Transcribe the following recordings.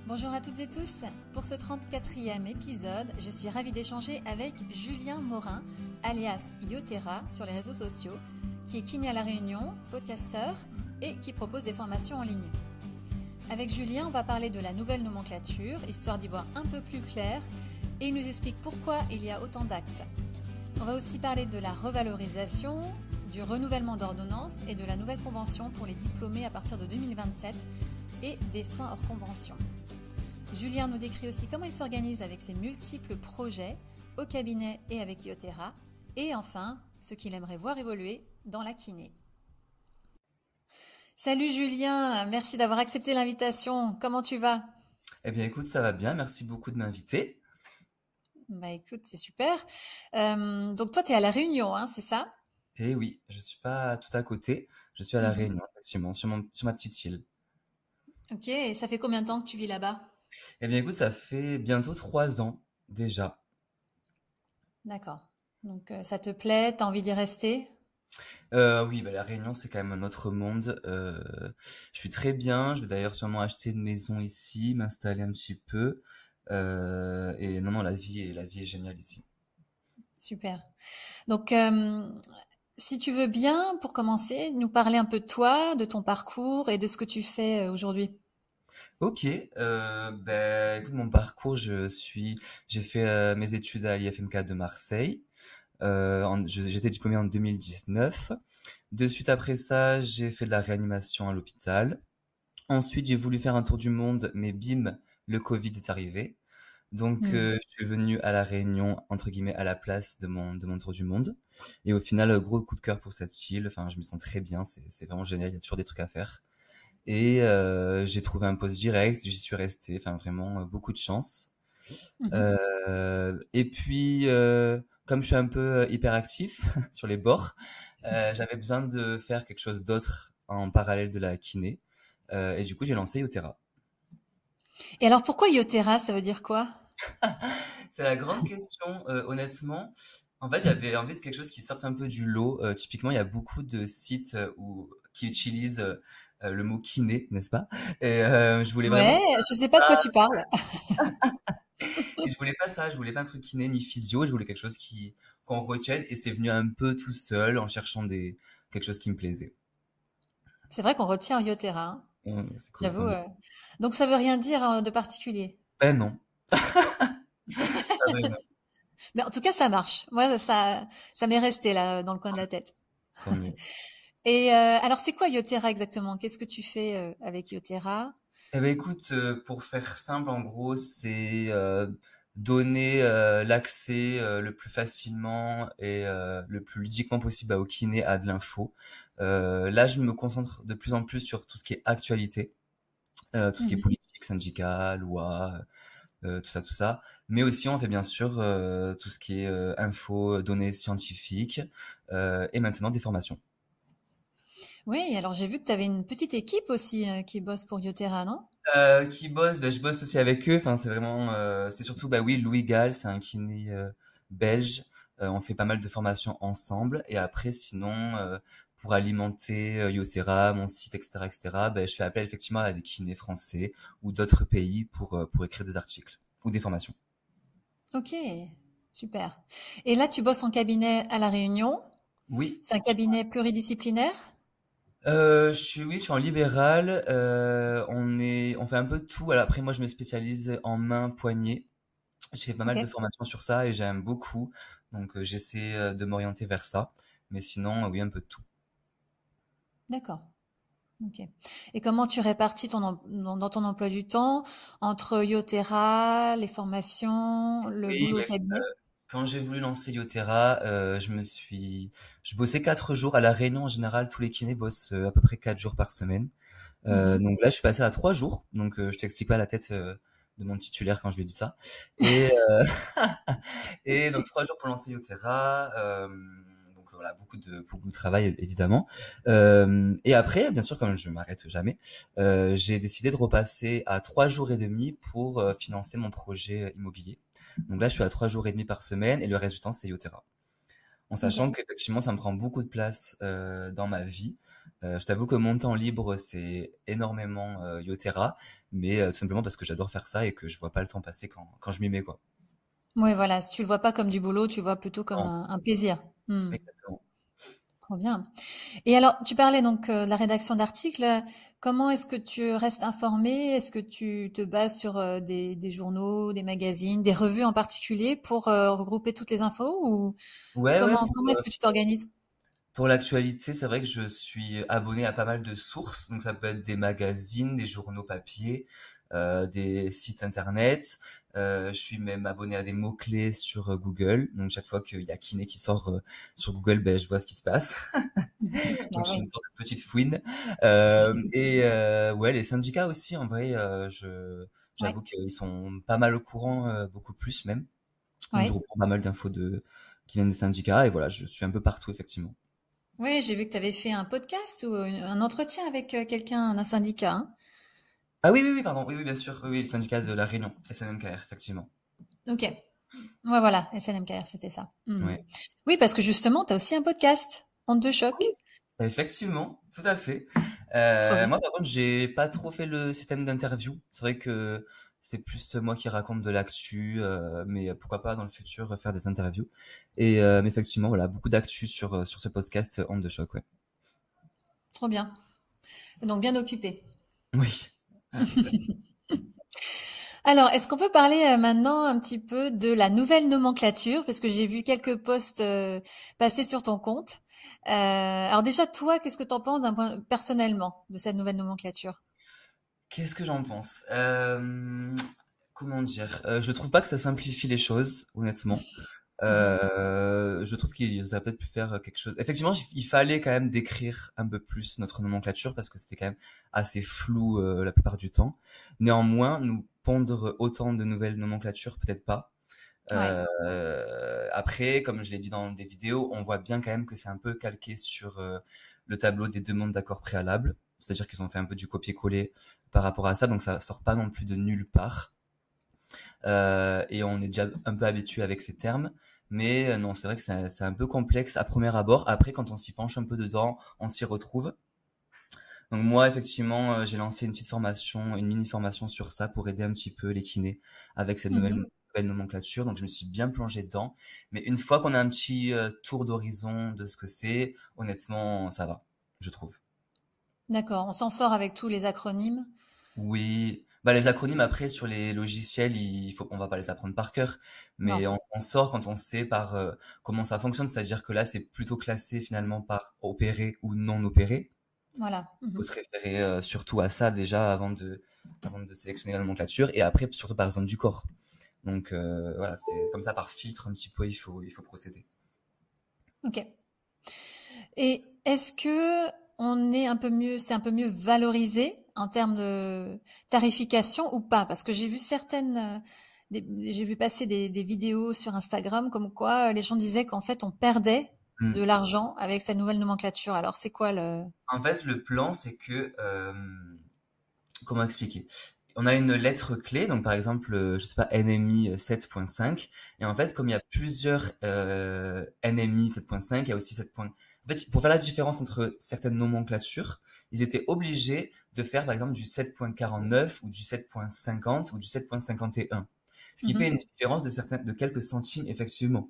Bonjour à toutes et tous. Pour ce 34e épisode, je suis ravie d'échanger avec Julien Morin, alias Yotera sur les réseaux sociaux, qui est kiné à La Réunion, podcasteur et qui propose des formations en ligne. Avec Julien, on va parler de la nouvelle nomenclature, histoire d'y voir un peu plus clair, et il nous explique pourquoi il y a autant d'actes. On va aussi parler de la revalorisation, du renouvellement d'ordonnances et de la nouvelle convention pour les diplômés à partir de 2027 et des soins hors convention. Julien nous décrit aussi comment il s'organise avec ses multiples projets au cabinet et avec Yotera, et enfin, ce qu'il aimerait voir évoluer dans la kiné. Salut Julien, merci d'avoir accepté l'invitation. Comment tu vas? Eh bien, écoute, ça va bien. Merci beaucoup de m'inviter. Bah écoute, c'est super. Donc toi, tu es à La Réunion, hein, c'est ça? Et oui, je suis pas tout à côté. Je suis à La Mhm. Réunion, effectivement, sur ma petite île. Ok, et ça fait combien de temps que tu vis là-bas? Eh bien, écoute, ça fait bientôt 3 ans déjà. D'accord. Donc ça te plaît, t'as envie d'y rester? Oui, bah, La Réunion, c'est quand même un autre monde. Je suis très bien. Je vais d'ailleurs sûrement acheter une maison ici, m'installer un petit peu. Et non, non, la vie est géniale ici. Super. Donc si tu veux bien, pour commencer, nous parler un peu de toi, de ton parcours et de ce que tu fais aujourd'hui. Ok, ben écoute, mon parcours, j'ai fait mes études à l'IFMK de Marseille. J'étais diplômé en 2019. De suite après ça, j'ai fait de la réanimation à l'hôpital. Ensuite, j'ai voulu faire un tour du monde, mais bim, le Covid est arrivé. Donc, Hmm. je suis venu à La Réunion, entre guillemets, à la place de mon tour du monde. Et au final, gros coup de cœur pour cette île. Enfin, je me sens très bien. C'est vraiment génial. Il y a toujours des trucs à faire. Et j'ai trouvé un poste direct. J'y suis resté. Enfin, vraiment, beaucoup de chance. Mhm. Et puis, comme je suis un peu hyperactif sur les bords, j'avais besoin de faire quelque chose d'autre en parallèle de la kiné. Et du coup, j'ai lancé Yotera. Et alors pourquoi Yotera, ça veut dire quoi? C'est la grande question, honnêtement. En fait, j'avais envie de quelque chose qui sorte un peu du lot. Typiquement, il y a beaucoup de sites qui utilisent le mot kiné, n'est-ce pas? Et je voulais vraiment Ouais, je sais pas de quoi tu parles. Et je voulais pas ça, je voulais pas un truc kiné ni physio, je voulais quelque chose qu'on retienne et c'est venu un peu tout seul en cherchant quelque chose qui me plaisait. C'est vrai qu'on retient Yotera, hein, C'est cool, tant j'avoue. mieux. Donc ça veut rien dire de particulier. Ben non, pas vraiment, Mais en tout cas, ça marche. Moi, ça m'est resté là dans le coin de la tête. tant mieux. Et alors, c'est quoi Yotera exactement? Qu'est-ce que tu fais avec Yotera? Eh ben écoute, pour faire simple, en gros, c'est donner l'accès le plus facilement et le plus ludiquement possible au kiné à de l'info. Là, je me concentre de plus en plus sur tout ce qui est actualité, tout ce qui est Mhm. politique, syndical, loi, tout ça. Mais aussi, on fait bien sûr tout ce qui est info, données scientifiques et maintenant des formations. Oui, alors j'ai vu que tu avais une petite équipe aussi qui bosse pour Yotera, non? Qui bosse, bah, je bosse aussi avec eux. Enfin, c'est vraiment, c'est surtout, bah oui, Louis Gall, c'est un kiné belge. On fait pas mal de formations ensemble. Et après, sinon, pour alimenter Yotera, mon site, etc., bah, je fais appel effectivement à des kinés français ou d'autres pays pour écrire des articles ou des formations. Ok, super. Et là, tu bosses en cabinet à La Réunion. Oui. C'est un cabinet pluridisciplinaire? Oui, je suis en libéral. On fait un peu de tout. Alors après, moi, je me spécialise en main, poignet. J'ai fait pas Ok, mal de formations sur ça et j'aime beaucoup. Donc, j'essaie de m'orienter vers ça. Mais sinon, oui, un peu de tout. d'accord. Ok. Et comment tu répartis dans ton emploi du temps entre Yotera, les formations, le Oui, boulot au bah, cabinet? quand j'ai voulu lancer Yotera, je bossais 4 jours à La Réunion. En général, tous les kinés bossent à peu près 4 jours par semaine. Mhm. Donc là, je suis passé à 3 jours. Donc, je t'explique pas la tête de mon titulaire quand je lui ai dit ça. Et, et donc 3 jours pour lancer Yotera. Donc voilà, beaucoup de travail évidemment. Et après, bien sûr, comme je m'arrête jamais, j'ai décidé de repasser à 3 jours et demi pour financer mon projet immobilier. Donc là, je suis à 3 jours et demi par semaine et le reste du temps, c'est Yotera. En Ok. sachant qu'effectivement, ça me prend beaucoup de place dans ma vie. Je t'avoue que mon temps libre, c'est énormément Yotera, mais tout simplement parce que j'adore faire ça et que je vois pas le temps passer quand je m'y mets, quoi. Oui, voilà, si tu le vois pas comme du boulot, tu le vois plutôt comme Non, un plaisir. Hmm, exactement. trop bien. Et alors, tu parlais donc de la rédaction d'articles. Comment est-ce que tu restes informé? Est-ce que tu te bases sur des journaux, des magazines, des revues en particulier pour regrouper toutes les infos ou Ouais, ouais, comment est-ce que tu t'organises? pour l'actualité, c'est vrai que je suis abonné à pas mal de sources, donc ça peut être des magazines, des journaux papier, des sites internet. Je suis même abonné à des mots-clés sur Google, donc chaque fois qu'il y a Kiné qui sort sur Google, ben je vois ce qui se passe. Donc Ah je suis oui. une sorte de petite fouine. Ouais, les syndicats aussi, en vrai, Ouais, j'avoue qu'ils sont pas mal au courant, beaucoup plus même. Donc je ouais. reprends pas mal d'infos qui viennent des syndicats et voilà, je suis un peu partout effectivement. Oui, j'ai vu que tu avais fait un podcast ou un entretien avec quelqu'un d'un syndicat, hein. Ah oui, oui, oui, pardon. Oui, oui, bien sûr. Oui, oui, le syndicat de La Réunion, SNMKR, effectivement. Ok. Ouais, voilà, SNMKR, c'était ça. Hmm. Ouais. Oui, parce que justement, tu as aussi un podcast, Onde de choc. Effectivement, tout à fait. Trop bien. Moi, par contre, j'ai pas trop fait le système d'interview. C'est vrai que c'est plus moi qui raconte de l'actu, mais pourquoi pas dans le futur faire des interviews. Mais effectivement, voilà, beaucoup d'actu sur ce podcast Onde de choc, ouais. Trop bien. Donc bien occupé. Oui. Alors, est-ce qu'on peut parler maintenant un petit peu de la nouvelle nomenclature? Parce que j'ai vu quelques posts passer sur ton compte. Alors déjà, toi, qu'est-ce que tu en penses personnellement de cette nouvelle nomenclature? Qu'est-ce que j'en pense? Comment dire? Je trouve pas que ça simplifie les choses, honnêtement. Mhm. Je trouve qu'ils auraient peut-être pu faire quelque chose. Effectivement, il fallait quand même décrire un peu plus notre nomenclature parce que c'était quand même assez flou la plupart du temps. Néanmoins, nous pondre autant de nouvelles nomenclatures, peut-être pas. Ouais. Après, comme je l'ai dit dans des vidéos, on voit bien quand même que c'est un peu calqué sur le tableau des demandes d'accord préalables. C'est-à-dire qu'ils ont fait un peu du copier-coller par rapport à ça, donc ça sort pas non plus de nulle part. Et on est déjà un peu habitué avec ces termes. Mais non, c'est vrai que c'est un peu complexe à premier abord. Après, quand on s'y penche un peu dedans, on s'y retrouve. Donc moi, effectivement, j'ai lancé une petite formation, une mini formation sur ça pour aider un petit peu les kinés avec cette Mhm. nouvelle nomenclature. Donc je me suis bien plongé dedans. Mais une fois qu'on a un petit tour d'horizon de ce que c'est, honnêtement, ça va, je trouve. D'accord. On s'en sort avec tous les acronymes. Oui, bah les acronymes après sur les logiciels, on va pas les apprendre par cœur, Non. mais on s'en sort quand on sait par comment ça fonctionne, c'est-à-dire que là c'est plutôt classé finalement par opéré ou non opéré. Voilà. Il faut Mhm. se référer surtout à ça déjà avant de sélectionner la nomenclature et après surtout par zone du corps. Donc voilà, c'est comme ça par filtre un petit peu il faut procéder. Ok. Et est-ce que on est un peu mieux, c'est un peu mieux valorisé en termes de tarification ou pas? Parce que j'ai vu j'ai vu passer des vidéos sur Instagram comme quoi les gens disaient qu'en fait on perdait de Hmm. l'argent avec cette nouvelle nomenclature. Alors c'est quoi le... En fait, le plan c'est que comment expliquer? On a une lettre clé, donc par exemple, je sais pas, NMI 7.5, et en fait, comme il y a plusieurs NMI 7.5, il y a aussi 7. En fait, pour faire la différence entre certaines nomenclatures, ils étaient obligés de faire par exemple du 7.49 ou du 7.50 ou du 7.51, ce qui fait Mhm. une différence de quelques centimes effectivement.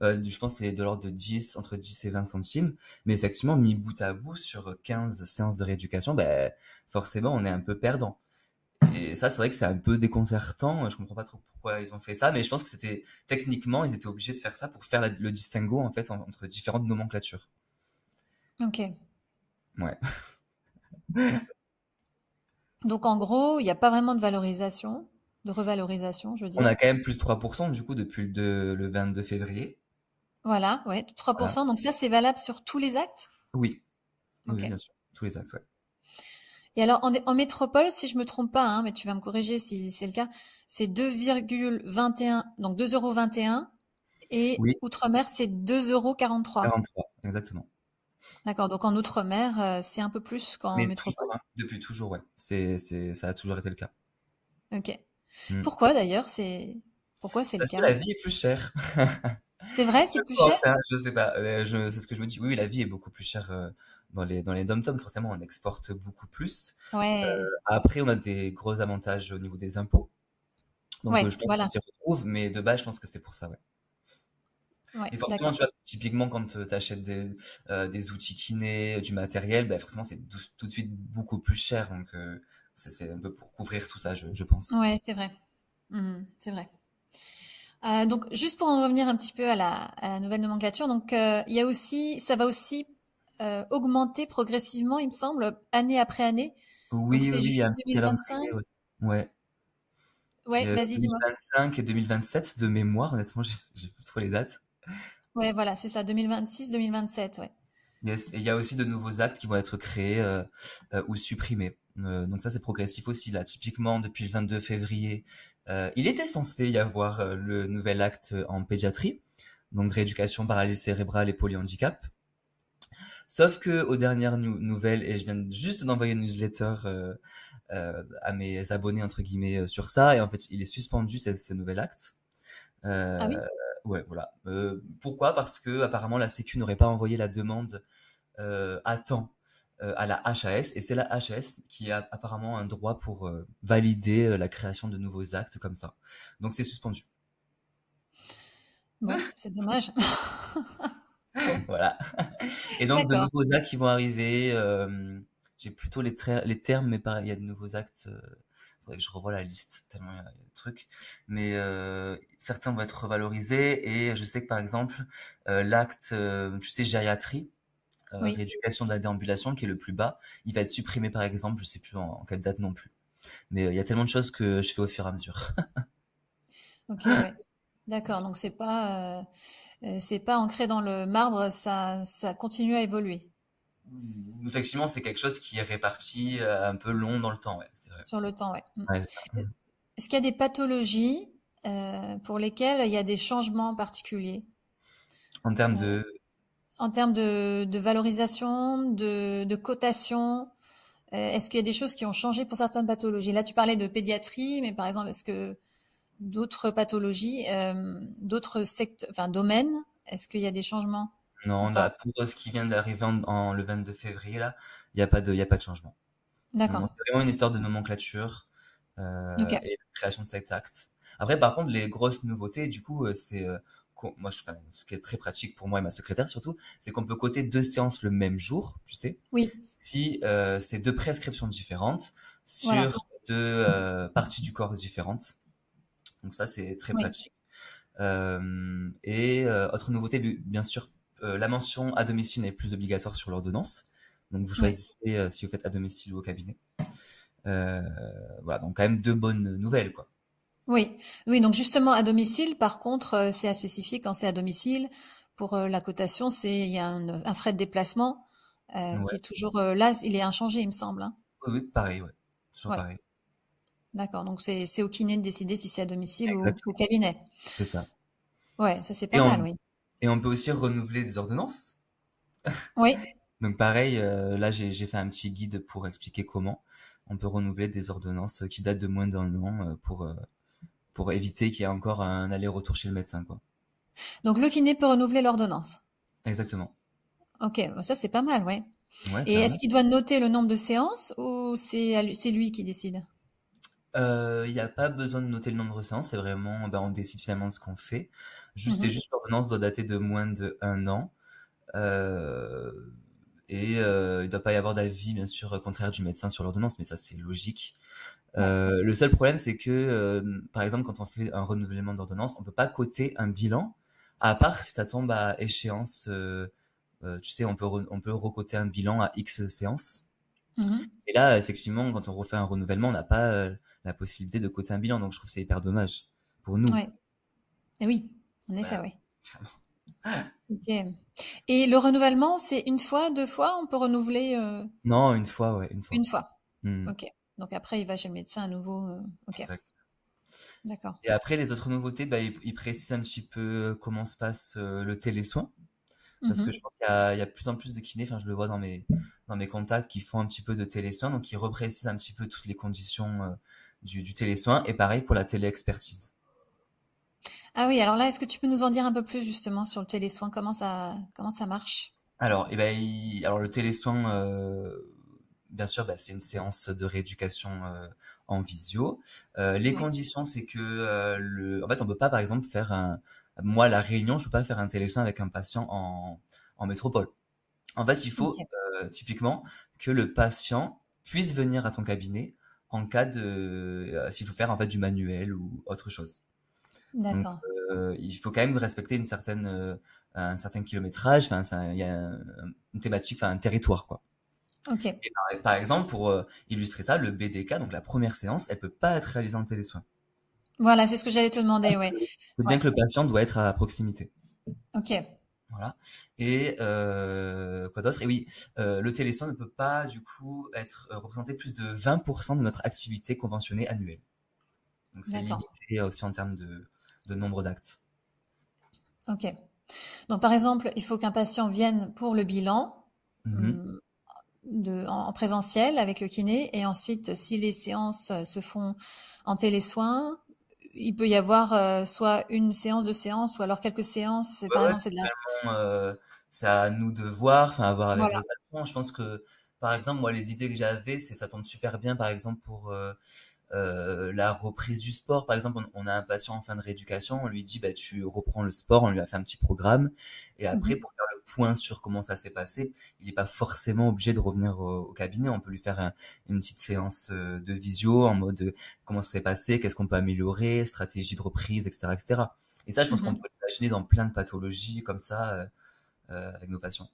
Je pense que c'est de l'ordre de 10, entre 10 et 20 centimes. Mais effectivement, mis bout à bout sur 15 séances de rééducation, ben, forcément, on est un peu perdant. Et ça, c'est vrai que c'est un peu déconcertant. Je comprends pas trop pourquoi ils ont fait ça, mais je pense que c'était techniquement, ils étaient obligés de faire ça pour faire le distinguo en fait entre différentes nomenclatures. Ok. Ouais. Donc en gros, il n'y a pas vraiment de valorisation, de revalorisation, je veux On dire. a quand même plus 3% du coup depuis le 22 février. Voilà, ouais, Voilà. 3%. Donc ça, c'est valable sur tous les actes? Oui. Oui, Ok. oui, bien sûr. Tous les actes, ouais. Et alors, en métropole, si je me trompe pas, hein, mais tu vas me corriger si c'est le cas, c'est 2,21, donc 2,21 € et Oui, outre-mer, c'est 2,43 €. 43, exactement. D'accord. Donc en outre-mer, c'est un peu plus qu'en Mais métropole. toujours, hein, depuis toujours, ouais. Ça a toujours été le cas. Ok. Mm. Pourquoi d'ailleurs? Pourquoi c'est le Parce que cas? la vie est plus chère. C'est vrai, Je c'est plus cher? pense, hein, je sais pas. C'est ce que je me dis. Oui, oui, la vie est beaucoup plus chère dans les dom-toms. Forcément, on exporte beaucoup plus. Ouais, Après, on a des gros avantages au niveau des impôts. Donc, ouais, je pense qu'on voilà. s'y retrouve. Mais de base, je pense que c'est pour ça, ouais. Ouais, Et forcément, d'accord. tu vois, typiquement, quand tu achètes des outils kinés, du matériel, ben, forcément, c'est tout de suite beaucoup plus cher. Donc, c'est un peu pour couvrir tout ça, je pense. Ouais, c'est vrai. C'est vrai. Donc, juste pour en revenir un petit peu à la nouvelle nomenclature, donc il y a aussi, ça va aussi augmenter progressivement, il me semble, année après année. Donc Oui, oui, c'est oui, il y a un petit 2025. calendrier, ouais. Ouais. Ouais, vas-y, dis-moi. 2025 et 2027 de mémoire, honnêtement, j'ai plus trop les dates. Ouais, voilà, c'est ça, 2026, 2027, ouais. Yes. Et il y a aussi de nouveaux actes qui vont être créés ou supprimés. Donc ça, c'est progressif aussi. Là, typiquement, depuis le 22 février, il était censé y avoir le nouvel acte en pédiatrie, donc rééducation, paralysie cérébrale et polyhandicap. Sauf que aux dernières nouvelles, et je viens juste d'envoyer une newsletter à mes abonnés entre guillemets sur ça, et en fait, il est suspendu ce nouvel acte. Ah Euh, oui? ouais, voilà. Pourquoi? Parce que apparemment la Sécu n'aurait pas envoyé la demande à temps à la HAS, et c'est la HAS qui a apparemment un droit pour valider la création de nouveaux actes comme ça. Donc c'est suspendu. Bon, c'est dommage. Voilà. Et donc de D'accord. nouveaux actes qui vont arriver. J'ai plutôt les termes, mais pareil, il y a de nouveaux actes. Faudrait que je revoie la liste tellement il y a de trucs. Mais certains vont être revalorisés, et je sais que par exemple l'acte, tu sais, gériatrie, Oui. rééducation de la déambulation, qui est le plus bas, il va être supprimé par exemple, je sais plus en quelle date non plus. Mais il y a tellement de choses que je fais au fur et à mesure. Ok, ouais. D'accord. Donc c'est pas ancré dans le marbre, ça continue à évoluer Effectivement, c'est quelque chose qui est réparti un peu long dans le temps, ouais, c'est vrai. sur le temps, ouais. Ouais, c'est ça. Est-ce qu'il y a des pathologies pour lesquelles il y a des changements particuliers En termes euh, de... en termes de valorisation, de cotation? Est-ce qu'il y a des choses qui ont changé pour certaines pathologies? Là, tu parlais de pédiatrie, mais par exemple, est-ce que d'autres pathologies, d'autres enfin domaines, est-ce qu'il y a des changements ou Non, là, pas? pour ce qui vient d'arriver le 22 février, là, il y a pas de changement. Non, D'accord. c'est vraiment une histoire de nomenclature Ok. et de création de cet acte. Après, par contre, les grosses nouveautés, du coup, c'est moi, enfin, ce qui est très pratique pour moi et ma secrétaire surtout, c'est qu'on peut coter 2 séances le même jour, tu sais, Oui. si c'est 2 prescriptions différentes Voilà. sur 2 parties du corps différentes. Donc ça, c'est très Oui. pratique. Et autre nouveauté, bien sûr, la mention à domicile n'est plus obligatoire sur l'ordonnance. Donc vous Oui. choisissez si vous faites à domicile ou au cabinet. Euh, voilà, donc quand même 2 bonnes nouvelles, quoi. Oui. Oui. Donc justement, à domicile, par contre, c'est à spécifier quand c'est à domicile. Pour la cotation, il y a un frais de déplacement qui Ouais, est toujours là. Il est inchangé, il me semble, hein. oui, oui, pareil, ouais, toujours Ouais. pareil. D'accord. Donc c'est au kiné de décider si c'est à domicile ou au Exactement, cabinet. c'est ça. Ouais, ça c'est Et pas mal, oui. on peut aussi renouveler des ordonnances. Oui. Donc pareil, là j'ai fait un petit guide pour expliquer comment on peut renouveler des ordonnances qui datent de moins d'un an pour éviter qu'il y ait encore un aller-retour chez le médecin, quoi. Donc le kiné peut renouveler l'ordonnance. Exactement. Ok, bon, ça c'est pas mal, ouais. Ouais, Et est-ce clairement. qu'il doit noter le nombre de séances ou c'est lui qui décide? Il n'y a pas besoin de noter le nombre de séances, c'est vraiment, ben, on décide finalement de ce qu'on fait. C'est Mhm. juste l'ordonnance doit dater de moins d'un an. Euh, et il ne doit pas y avoir d'avis, bien sûr, contraire du médecin sur l'ordonnance, mais ça c'est logique. Ouais. Le seul problème, c'est que, par exemple, quand on fait un renouvellement d'ordonnance, on peut pas coter un bilan, à part si ça tombe à échéance. Tu sais, on peut recoter un bilan à X séances. Mhm. Et là, effectivement, quand on refait un renouvellement, on n'a pas la possibilité de coter un bilan, donc je trouve que c'est hyper dommage pour nous. Ouais. Et oui, en effet, Voilà. oui. Ok. Et le renouvellement, c'est une fois, deux fois, on peut renouveler Non, une fois, ouais, une fois. une fois. Hmm, Ok. Donc après, il va chez le médecin à nouveau. Ok. exact. D'accord. Et après, les autres nouveautés, bah, ils précisent un petit peu comment se passe le télésoin. Parce que je Mhm. pense il y a de plus en plus de kinés, enfin je le vois dans mes contacts qui font un petit peu de télésoin, donc ils reprécisent un petit peu toutes les conditions du télésoin, et pareil pour la téléexpertise. Ah oui, alors là, est-ce que tu peux nous en dire un peu plus justement sur le télésoin? Comment ça marche? Alors, alors le télésoin, bien sûr, c'est une séance de rééducation en visio. Les Oui. conditions, c'est que en fait, on peut pas, par exemple, moi, la Réunion, je peux pas faire un télésoin avec un patient en métropole. En fait, il faut Ok, typiquement que le patient puisse venir à ton cabinet en cas de s'il faut faire en fait du manuel ou autre chose. Donc, d'accord. il faut quand même respecter un certain kilométrage. Enfin, il y a une thématique, enfin un territoire quoi. Ok. Et par exemple, pour illustrer ça, le BDK, donc la première séance, elle peut pas être réalisée en télésoin. Voilà, c'est ce que j'allais te demander, ouais. C'est bien Ouais. que le patient doit être à proximité. Ok. Voilà. Et quoi d'autre? Et oui, le télésoin ne peut pas du coup être représenté plus de 20% de notre activité conventionnée annuelle. Donc c'est D'accord. limité aussi en termes de nombre d'actes. Ok. Donc, par exemple, il faut qu'un patient vienne pour le bilan Mhm. hum, en présentiel avec le kiné, et ensuite, si les séances se font en télésoin, il peut y avoir soit une séance, deux séances, ou alors quelques séances. Ouais, Par ouais, exemple, c'est de la. c'est à nous de voir, enfin, à voir avec Voilà. le patient. Je pense que, par exemple, moi, les idées que j'avais, ça tombe super bien, par exemple, pour la reprise du sport. Par exemple, on a un patient en fin de rééducation, on lui dit, bah, tu reprends le sport, on lui a fait un petit programme. Et après, Mhm. pour faire le point sur comment ça s'est passé, il n'est pas forcément obligé de revenir au cabinet. On peut lui faire une petite séance de visio en mode comment ça s'est passé, qu'est-ce qu'on peut améliorer, stratégie de reprise, etc., etc. Et ça, je pense qu'on Mhm. peut l'imaginer dans plein de pathologies comme ça avec nos patients.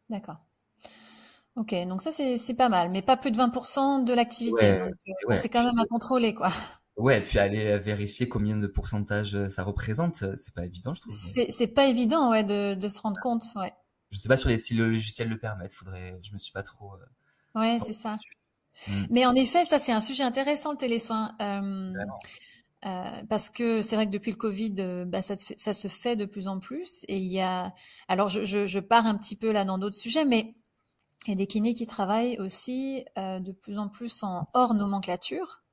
D'accord. Ok, donc ça c'est pas mal, mais pas plus de 20% de l'activité. Ouais, Donc bon, ouais. c'est quand même à contrôler, quoi. Ouais, puis aller vérifier combien de pourcentage ça représente, c'est pas évident, je trouve. C'est pas évident, ouais, de se rendre compte, ouais. Je sais pas si le logiciel le permet. Je me suis pas Ouais, trop c'est ça. dessus. Hmm, Mais en effet, ça c'est un sujet intéressant, le télésoin, vraiment. parce que c'est vrai que depuis le Covid, bah, ça se fait de plus en plus. Et il y a, alors je pars un petit peu là dans d'autres sujets, mais il y a des kinés qui travaillent aussi de plus en plus en hors nomenclature.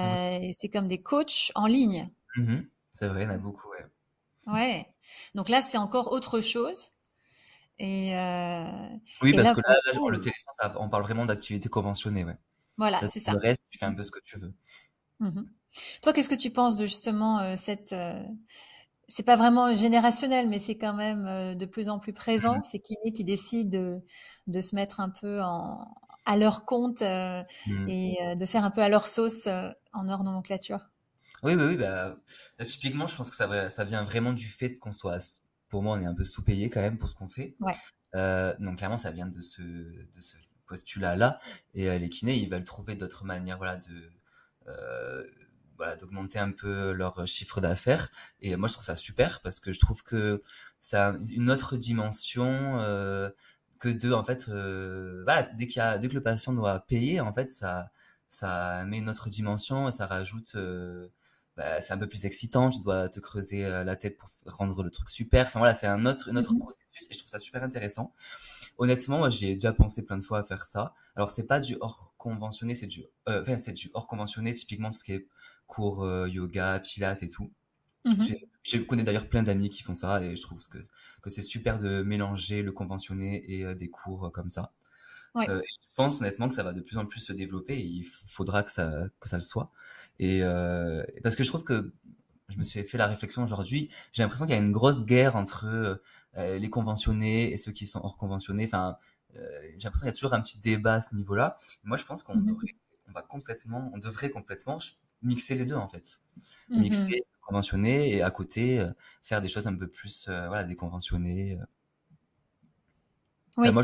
Oui. Et c'est comme des coachs en ligne. Mhm. C'est vrai, il y en a beaucoup, ouais. Ouais. Donc là, c'est encore autre chose. Et, euh, Oui, et parce là, que pour le le coup, téléphone, on parle vraiment d'activité conventionnée, ouais. voilà, Parce c'est que le ça. reste, tu fais un peu ce que tu veux. Mhm. Toi, qu'est-ce que tu penses de justement c'est pas vraiment générationnel, mais c'est quand même de plus en plus présent, Mhm. ces kinés qui décident de se mettre un peu à leur compte Mhm. et de faire un peu à leur sauce en hors nomenclature. Oui, oui, oui, typiquement, je pense que ça vient vraiment du fait qu'on pour moi, on est un peu sous-payé quand même pour ce qu'on fait. Ouais. Donc clairement, ça vient de ce postulat-là. Et les kinés, ils veulent trouver d'autres manières, euh, voilà, d'augmenter un peu leur chiffre d'affaires. Et moi, je trouve ça super parce que je trouve que ça a une autre dimension que en fait, voilà, dès que le patient doit payer, en fait, ça met une autre dimension et ça rajoute. C'est un peu plus excitant, tu dois te creuser la tête pour rendre le truc super. Enfin voilà, c'est un autre Mhm. processus et je trouve ça super intéressant. Honnêtement, moi j'ai déjà pensé plein de fois à faire ça. Alors c'est pas du hors conventionné, c'est du hors conventionné, typiquement tout ce qui est cours yoga, pilates et tout. Mhm. Je connais d'ailleurs plein d'amis qui font ça et je trouve que c'est super de mélanger le conventionné et des cours comme ça. Ouais. Et je pense honnêtement que ça va de plus en plus se développer et il faudra que ça le soit. Et parce que je trouve que je me suis fait la réflexion aujourd'hui, j'ai l'impression qu'il y a une grosse guerre entre les conventionnés et ceux qui sont hors conventionnés. Enfin, j'ai l'impression qu'il y a toujours un petit débat à ce niveau-là. Moi, je pense Mhm. on devrait complètement mixer les deux en fait. Mixer Mhm. le conventionné et à côté faire des choses un peu plus voilà, déconventionnées. Enfin, Oui,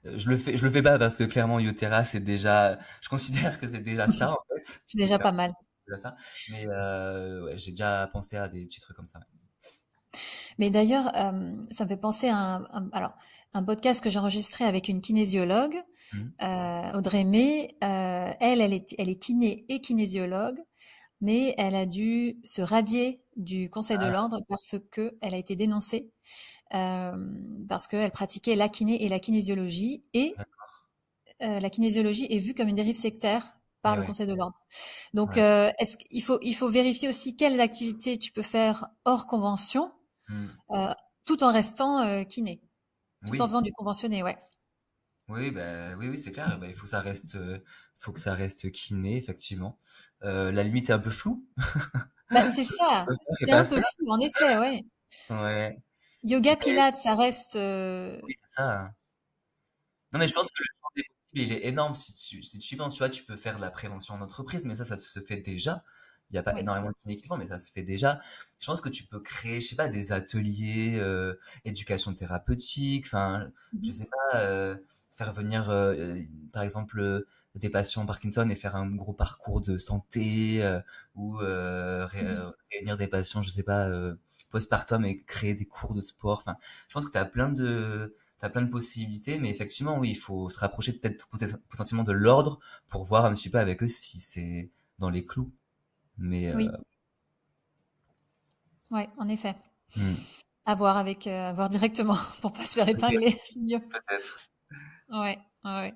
je le fais pas parce que clairement Yotera c'est déjà, je considère que c'est déjà ça en fait. c'est C'est déjà pas clairement mal. déjà ça. Mais ouais, j'ai déjà pensé à des petits trucs comme ça. Mais d'ailleurs, ça me fait penser à alors, un podcast que j'ai enregistré avec une kinésiologue, Mhm. Audrey May. Elle est kiné et kinésiologue, mais elle a dû se radier du Conseil de Ah, l'ordre parce que elle a été dénoncée, parce qu'elle pratiquait la kiné et la kinésiologie, et la kinésiologie est vue comme une dérive sectaire par Et le ouais, Conseil de l'ordre. Donc, ouais. il faut vérifier aussi quelles activités tu peux faire hors convention, Mm. euh, tout en restant kiné, tout en Oui, faisant du conventionné, ouais. oui, bah, oui, oui, c'est clair. Bah, il faut que ça reste kiné, effectivement. La limite est un peu floue. Bah, c'est ça. Et C'est pas un peu faire. flou, en effet, ouais. Ouais. Yoga, Mais pilates, ça reste. oui, c'est ça, hein. Non, mais je pense que le champ des possibles, il est énorme. Si tu y penses, tu vois, tu peux faire de la prévention en entreprise, mais ça se fait déjà. Il n'y a pas Oui. énormément de kinés qui le font, mais ça se fait déjà. Je pense que tu peux créer, je sais pas, des ateliers, éducation thérapeutique, enfin, je sais Mhm. pas, faire venir, par exemple, des patients Parkinson et faire un gros parcours de santé, ou Mhm. réunir des patients, je sais pas, postpartum et créer des cours de sport. Enfin, je pense que t'as plein de possibilités, mais effectivement, oui, il faut se rapprocher potentiellement de l'ordre pour voir un petit peu avec eux si c'est dans les clous. Mais Oui, ouais, en effet. hmm, À voir directement pour pas se faire épingler, c'est mieux. peut-être. Ouais, ouais, ouais.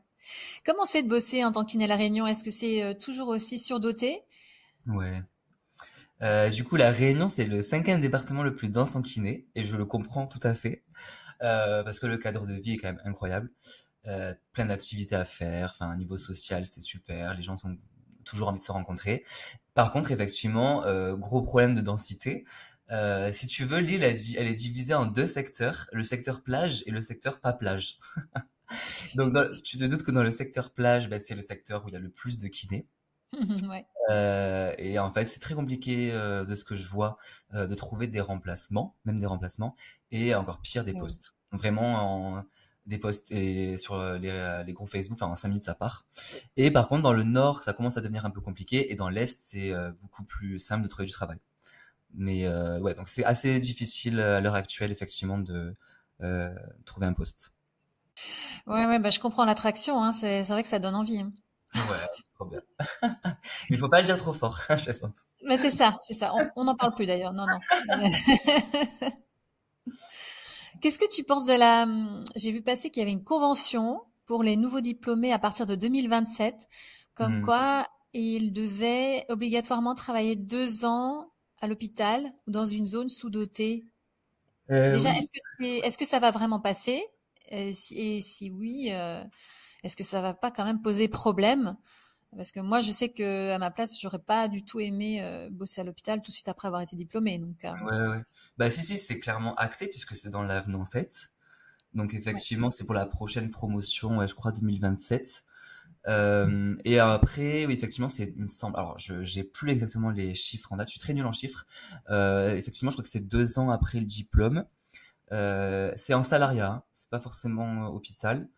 Comment c'est de bosser en tant qu'iné à La Réunion? Est-ce que c'est toujours aussi surdoté? Ouais. Du coup, la Réunion, c'est le cinquième département le plus dense en kiné, et je le comprends tout à fait, parce que le cadre de vie est quand même incroyable. Plein d'activités à faire, enfin, un niveau social, c'est super, les gens sont toujours envie de se rencontrer. Par contre, effectivement, gros problème de densité. Si tu veux, l'île, elle est divisée en deux secteurs, le secteur plage et le secteur pas plage. Donc, tu te doutes que dans le secteur plage, bah, c'est le secteur où il y a le plus de kinés. Ouais. Et en fait, c'est très compliqué, de ce que je vois, de trouver des remplacements, même des remplacements, et encore pire, des Ouais. postes. Vraiment, des postes et sur les groupes Facebook, enfin, en 5 minutes ça part. Et par contre, dans le nord, ça commence à devenir un peu compliqué, et dans l'est, c'est beaucoup plus simple de trouver du travail. Mais ouais, donc c'est assez difficile à l'heure actuelle, effectivement, de trouver un poste. Ouais, ouais, bah, je comprends l'attraction, hein, c'est vrai que ça donne envie, hein. Ouais, trop bien. Mais il faut pas le dire trop fort, je sens. Mais c'est ça. On n'en parle plus d'ailleurs. Non, non. Qu'est-ce que tu penses de la... J'ai vu passer qu'il y avait une convention pour les nouveaux diplômés à partir de 2027, comme Hmm. quoi ils devaient obligatoirement travailler 2 ans à l'hôpital ou dans une zone sous-dotée. Déjà, Oui. est-ce que ça va vraiment passer? Et si oui, est-ce que ça va pas quand même poser problème? Parce que moi, je sais que à ma place, j'aurais pas du tout aimé bosser à l'hôpital tout de suite après avoir été diplômée. Donc, Ouais, ouais. Bah si, si, c'est clairement acté puisque c'est dans l'avenant 7. Donc ouais. effectivement, c'est pour la prochaine promotion, ouais, je crois 2027. Et après, oui, effectivement, c'est, il me semble, alors j'ai plus exactement les chiffres en date, je suis très nul en chiffres. Effectivement, je crois que c'est 2 ans après le diplôme. C'est en salariat, hein, c'est pas forcément hôpital.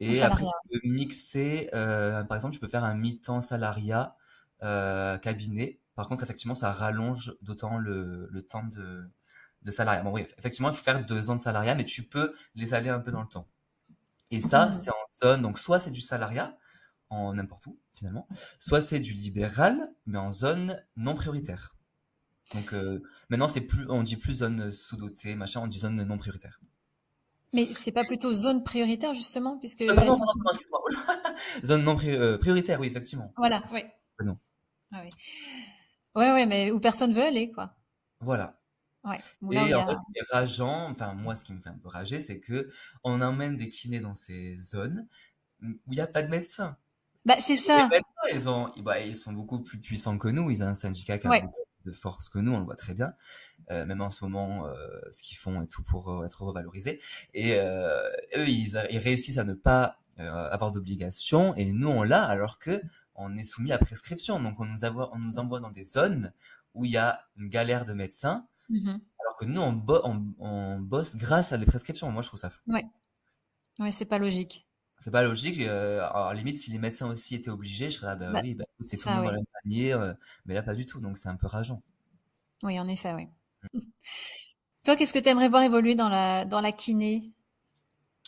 En Et après, salariat. tu peux mixer, par exemple, tu peux faire un mi-temps salariat, cabinet. Par contre, effectivement, ça rallonge d'autant le temps de salariat. Bon, oui, effectivement, il faut faire 2 ans de salariat, mais tu peux les aller un peu dans le temps. Et ça, Mhm. c'est en zone, donc soit c'est du salariat, en n'importe où, finalement, soit c'est du libéral, mais en zone non prioritaire. Donc, maintenant, c'est plus, on dit plus zone sous-dotée, machin, on dit zone non prioritaire. Mais c'est pas plutôt zone prioritaire justement, puisque elles Pardon, sont sous... pardon, excuse-moi. Zone non prioritaire, oui, effectivement. Voilà, oui. Non. Ah oui. Ouais, ouais, mais où personne veut aller, quoi. Voilà. Ouais. Ou là où il Et y en fait, a. ce qui est rageant, enfin moi, ce qui me fait un peu rager, c'est que on emmène des kinés dans ces zones où il n'y a pas de médecins. Bah, c'est Et les ça. médecins, bah, ils sont beaucoup plus puissants que nous. Ils ont un syndicat qui a Ouais. beaucoup plus de force que nous, on le voit très bien. Même en ce moment, ce qu'ils font et tout pour être revalorisés. Et eux, ils réussissent à ne pas avoir d'obligation, et nous, on l'a, alors que on est soumis à prescription. Donc, on nous envoie dans des zones où il y a une galère de médecins, Mhm. alors que nous, on bosse grâce à des prescriptions. Moi, je trouve ça fou. Ouais. Ouais, c'est pas logique. C'est pas logique. Alors, limite, si les médecins aussi étaient obligés, je serais là, bah Bah, oui, bah, écoute, c'est tout le ça, monde dans oui. le même panier, mais là, pas du tout. Donc, c'est un peu rageant. Oui, en effet, oui. Toi, qu'est-ce que tu aimerais voir évoluer dans la kiné?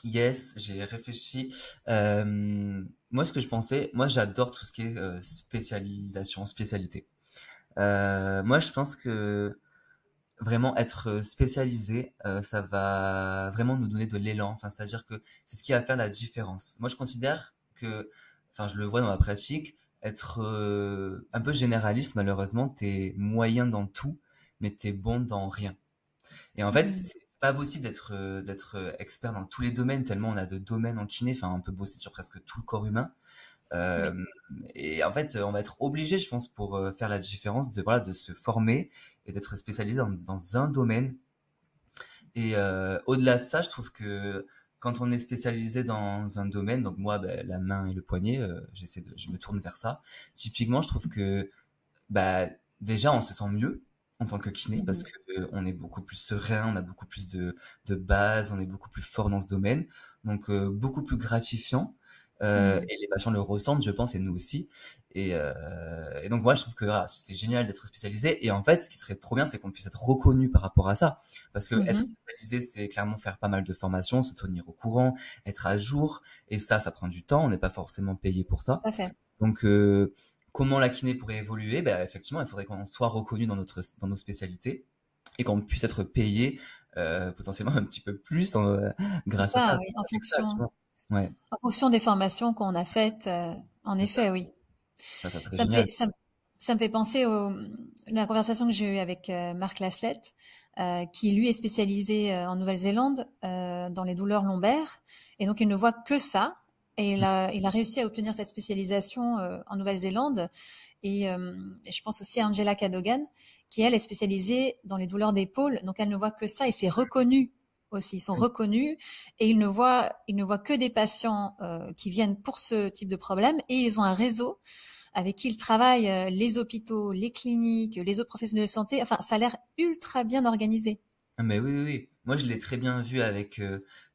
Yes, j'ai réfléchi. Moi, ce que je pensais, moi, j'adore tout ce qui est spécialisation, spécialité. Moi, je pense que vraiment être spécialisé, ça va vraiment nous donner de l'élan. Enfin, c'est-à-dire que c'est ce qui va faire la différence. Moi, je considère que, enfin, je le vois dans ma pratique, être un peu généraliste, malheureusement, t'es moyen dans tout, mais t'es bon dans rien. Et en fait, Mm. c'est pas possible d'être expert dans tous les domaines, tellement on a de domaines en kiné. Enfin, on peut bosser sur presque tout le corps humain. Euh, Oui. et en fait, on va être obligé, je pense, pour faire la différence, de voilà, de se former et d'être spécialisé dans un domaine. Et au-delà de ça, je trouve que quand on est spécialisé dans un domaine, donc moi, ben, la main et le poignet, je me tourne vers ça. Typiquement, je trouve que bah déjà on se sent mieux en tant que kiné parce Mhm. que on est beaucoup plus serein, on a beaucoup plus de base, on est beaucoup plus fort dans ce domaine, donc beaucoup plus gratifiant. Mm. Et les patients le ressentent, je pense, et nous aussi. Et donc moi, je trouve que voilà, c'est génial d'être spécialisé. Et en fait, ce qui serait trop bien, c'est qu'on puisse être reconnu par rapport à ça, parce que être Mhm. spécialisé, c'est clairement faire pas mal de formations, se tenir au courant, être à jour. Et ça prend du temps. On n'est pas forcément payé pour ça. Tout à fait. Donc, comment la kiné pourrait évoluer? Ben, effectivement, il faudrait qu'on soit reconnu dans nos spécialités et qu'on puisse être payé potentiellement un petit peu plus C'est grâce à ça, ça, oui, avec ça, tu vois. Ouais, en fonction des formations qu'on a faites, en c'est ça. effet, oui. Ça serait Ça me génial. fait, ça, me ça me fait penser la conversation que j'ai eue avec Marc Laslett, qui lui est spécialisé en Nouvelle-Zélande dans les douleurs lombaires, et donc il ne voit que ça. Et il a réussi à obtenir cette spécialisation en Nouvelle-Zélande. Et je pense aussi à Angela Cadogan, qui elle est spécialisée dans les douleurs d'épaule, donc elle ne voit que ça et c'est reconnu aussi. Ils sont Oui. reconnus et ils ne voient que des patients qui viennent pour ce type de problème et ils ont un réseau avec qui ils travaillent, les hôpitaux, les cliniques, les autres professionnels de santé. Enfin, ça a l'air ultra bien organisé. Ah, mais oui, oui, oui. Moi, je l'ai très bien vu avec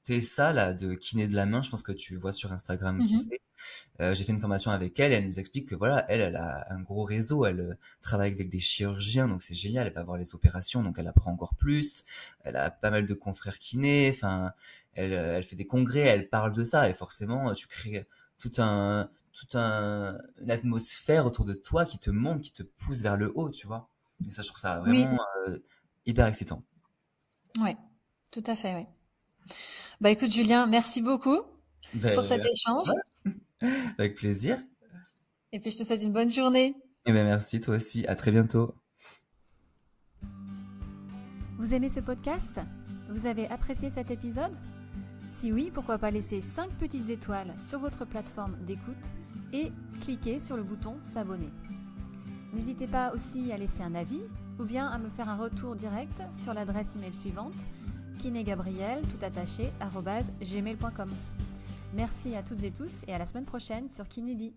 Tessa, là, de kiné de la main. Je pense que tu vois sur Instagram qui Mhm. c'est. J'ai fait une formation avec elle et elle nous explique que voilà, elle a un gros réseau, elle travaille avec des chirurgiens, donc c'est génial, elle va voir les opérations, donc elle apprend encore plus, elle a pas mal de confrères kinés, enfin, elle fait des congrès, elle parle de ça, et forcément, tu crées une atmosphère autour de toi qui te monte, qui te pousse vers le haut, tu vois. Et ça, je trouve ça Oui, vraiment hyper excitant. ouais, tout à fait, oui. Bah écoute, Julien, merci beaucoup pour Ben, cet échange. avec plaisir. Et puis je te souhaite une bonne journée. Et ben merci, toi aussi, à très bientôt. Vous aimez ce podcast? Vous avez apprécié cet épisode? Si oui, pourquoi pas laisser 5 petites étoiles sur votre plateforme d'écoute et cliquer sur le bouton s'abonner. N'hésitez pas aussi à laisser un avis ou bien à me faire un retour direct sur l'adresse email suivante kinégabriel tout attaché @gmail.com. Merci à toutes et tous et à la semaine prochaine sur Kinédi.